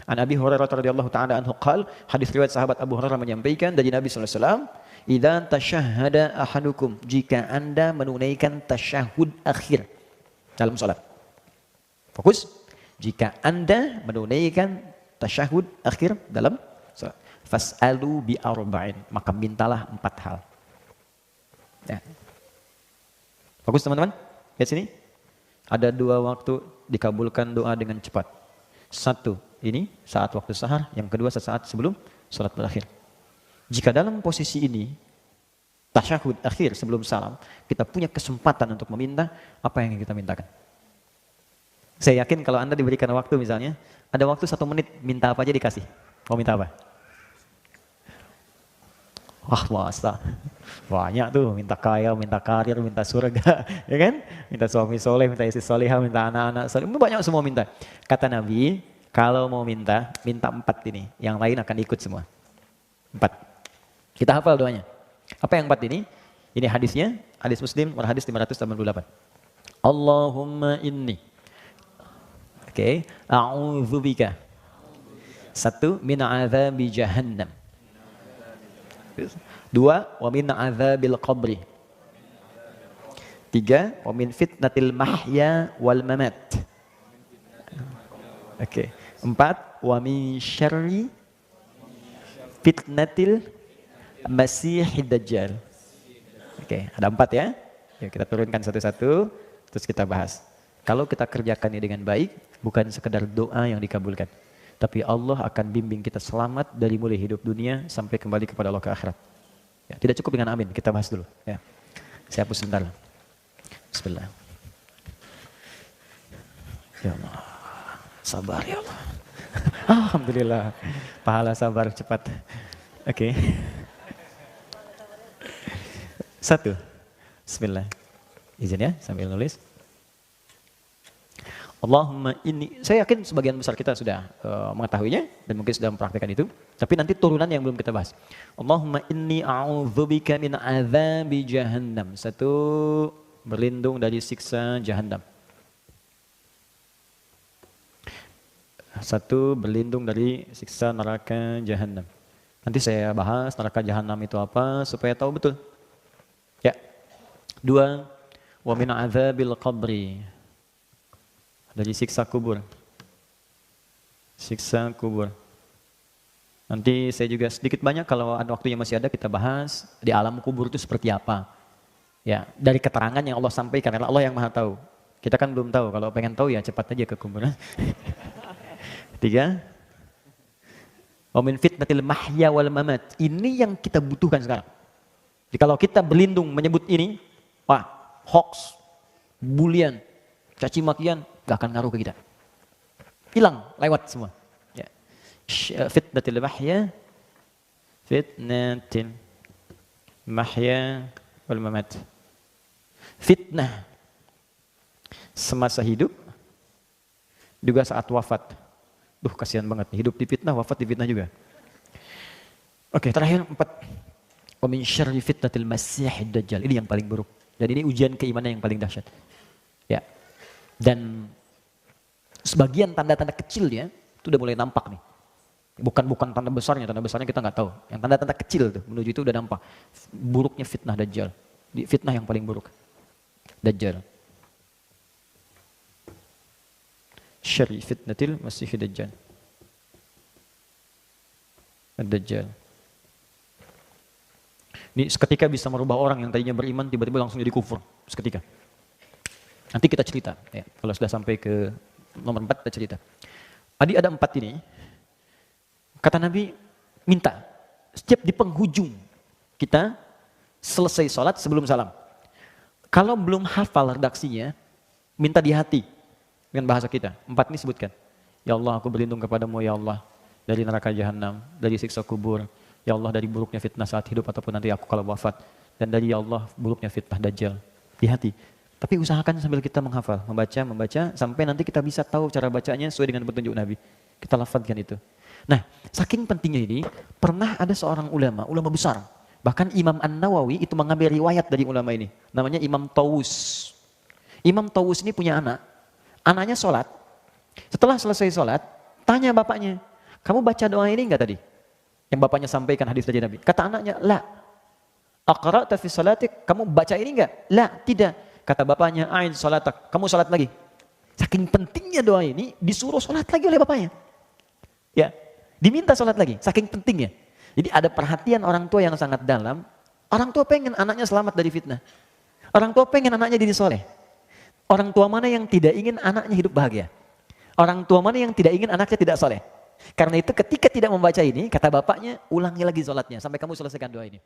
An Abi Hurairah radhiyallahu taala anhu qala, hadis riwayat sahabat Abu Hurairah menyampaikan dari Nabi sallallahu alaihi wasallam, "Idza tasyahhada ahadukum," jika Anda menunaikan tasyahud akhir dalam salat. Fokus. Jika Anda menunaikan tasyahud akhir dalam salat, fas'alu bi arba'in, maka mintalah 4 hal. Ya. Fokus teman-teman. Lihat sini. Ada 2 waktu dikabulkan doa dengan cepat. 1 ini saat waktu sahar, yang kedua sesaat sebelum salat berakhir. Jika dalam posisi ini, tasyahud akhir sebelum salam, kita punya kesempatan untuk meminta apa yang kita mintakan. Saya yakin kalau Anda diberikan waktu misalnya, ada waktu 1 menit, minta apa aja dikasih. Mau minta apa? Wah, masa banyak tuh, minta kaya, minta karir, minta surga, ya kan? Minta suami soleh, minta istri solehah, minta anak-anak soleh, banyak semua minta. Kata Nabi, kalau mau minta 4 ini, yang lain akan ikut semua. 4. Kita hafal doanya. Apa yang 4 ini? Ini hadisnya, hadis Muslim, hadis 588. Allahumma inni, a'udzubika, 1 min adzabi jahannam. 2 wa min adzabil qabri. 3 wa min fitnatil mahya wal mamat. 4 wa min syarri fitnatil masihid dajjal. Ada 4 ya. Yuk kita turunkan satu-satu terus kita bahas. Kalau kita kerjakan ini dengan baik, bukan sekedar doa yang dikabulkan, tapi Allah akan bimbing kita selamat dari mulai hidup dunia sampai kembali kepada Allah ke akhirat. Ya, tidak cukup dengan amin, kita bahas dulu. Ya. Saya hapus sebentar. Bismillah. Ya Allah, sabar ya Allah. Alhamdulillah, pahala sabar cepat. 1. Bismillah. Izin ya, sambil nulis. Allahumma inni, saya yakin sebagian besar kita sudah mengetahuinya dan mungkin sudah mempraktikkan itu, tapi nanti turunan yang belum kita bahas. Allahumma inni a'udzubika min adzabi jahannam. 1, berlindung dari siksa jahannam. 1, berlindung dari siksa neraka jahannam. Nanti saya bahas neraka jahannam itu apa supaya tahu betul. Ya. 2, wa min adzabil qabri, dari siksa kubur. Siksa kubur. Nanti saya juga sedikit banyak kalau ada waktunya masih ada kita bahas di alam kubur itu seperti apa. Ya, dari keterangan yang Allah sampaikan, karena Allah yang Maha tahu. Kita kan belum tahu, kalau pengen tahu ya cepat aja ke kuburan. 3. Wa min fitnatil mahya wal mamat. Ini yang kita butuhkan sekarang. Jadi kalau kita berlindung menyebut ini, wah, hoax, bulian, caci makian, gak akan ngaruh ke kita. Hilang, lewat semua. Ya. Fitnatil mahya, fitnatil mahya wal mamat. Fitnah semasa hidup, juga saat wafat. Duh, kasihan banget nih, hidup di fitnah, wafat di fitnah juga. Terakhir 4. Wa min syarri fitnatil masihid dajjal. Ini yang paling buruk. Dan ini ujian keimanan yang paling dahsyat. Ya. Dan sebagian tanda-tanda kecilnya itu udah mulai nampak nih. Bukan tanda besarnya kita nggak tahu. Yang tanda-tanda kecil tuh menuju itu udah nampak. Buruknya fitnah dajjal. Fitnah yang paling buruk. Dajjal. Syarri fitnatil masihid dajjal. Dajjal. Ini seketika bisa merubah orang yang tadinya beriman tiba-tiba langsung jadi kufur. Seketika. Nanti kita cerita. Ya, kalau sudah sampai ke nomor 4 kita cerita. Tadi ada 4 ini. Kata Nabi, minta. Setiap di penghujung kita selesai sholat sebelum salam. Kalau belum hafal redaksinya, minta di hati. Dengan bahasa kita. 4 ini sebutkan. Ya Allah, aku berlindung kepadamu ya Allah. Dari neraka jahanam, dari siksa kubur. Ya Allah, dari buruknya fitnah saat hidup ataupun nanti aku kalau wafat. Dan dari ya Allah, buruknya fitnah dajjal. Di hati. Tapi usahakan sambil kita menghafal, membaca, sampai nanti kita bisa tahu cara bacanya sesuai dengan petunjuk Nabi. Kita lafadzkan itu. Nah, saking pentingnya ini, pernah ada seorang ulama besar. Bahkan Imam An-Nawawi itu mengambil riwayat dari ulama ini. Namanya Imam Tawus. Imam Tawus ini punya anak. Anaknya sholat. Setelah selesai sholat, tanya bapaknya, Kamu baca doa ini enggak tadi? Yang bapaknya sampaikan hadis dari Nabi. Kata anaknya, la. Aqra'ta fi salatik, kamu baca ini enggak? La, tidak. Kata bapaknya, ain salatak, kamu salat lagi. Saking pentingnya doa ini, disuruh salat lagi oleh bapaknya. Ya, diminta salat lagi, saking pentingnya. Jadi ada perhatian orang tua yang sangat dalam. Orang tua pengen anaknya selamat dari fitnah. Orang tua pengen anaknya jadi soleh. Orang tua mana yang tidak ingin anaknya hidup bahagia? Orang tua mana yang tidak ingin anaknya tidak soleh? Karena itu ketika tidak membaca ini, kata bapaknya, ulangi lagi sholatnya sampai kamu selesaikan doa ini.